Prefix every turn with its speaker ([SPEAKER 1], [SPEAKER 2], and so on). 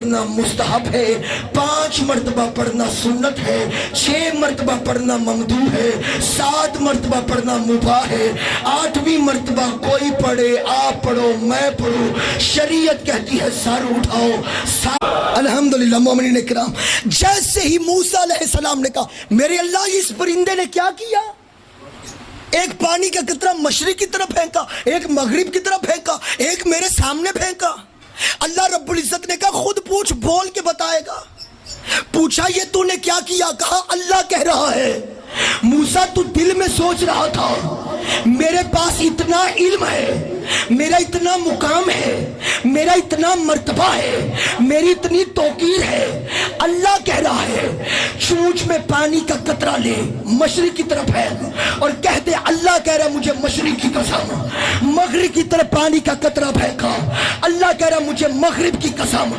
[SPEAKER 1] پڑھنا مستحب ہے، 5 مرتبہ پڑھنا سنت ہے، 6 مرتبہ پڑھنا ممدوح ہے، 7 مرتبہ پڑھنا مباح ہے، 8ویں مرتبہ کوئی پڑھے، آپ پڑھو میں پڑھوں، شریعت کہتی ہے سر اٹھاؤ۔ الحمدللہ مومنین کرام، جیسے ہی موسیٰ علیہ السلام نے کہا میرے اللہ اس پرندے نے کیا کیا، ایک پانی کا قطرہ مشرق کی طرف پھینکا، ایک مغرب کی طرف پھینکا، ایک میرے سامنے پھینکا۔ اللہ رب العزت نے کہا خود پوچھ، بول کے بتائے گا۔ پوچھا یہ تو نے کیا کیا، کہا اللہ کہہ رہا ہے۔ موسیٰ تو دل میں سوچ رہا تھا میرے پاس اتنا علم ہے، میرا اتنا مقام ہے، میرا اتنا مرتبہ ہے، میری اتنی توقیر ہے۔ اللہ کہہ رہا ہے چونچ میں پانی کا قطرہ لے، مشرق کی طرف ہے، اور کہتے اللہ کہہ رہا مجھے مشرق کی قسم، مغرب کی طرف پانی کا قطرہ پھینکا، اللہ کہہ رہا مجھے مغرب کی قسم۔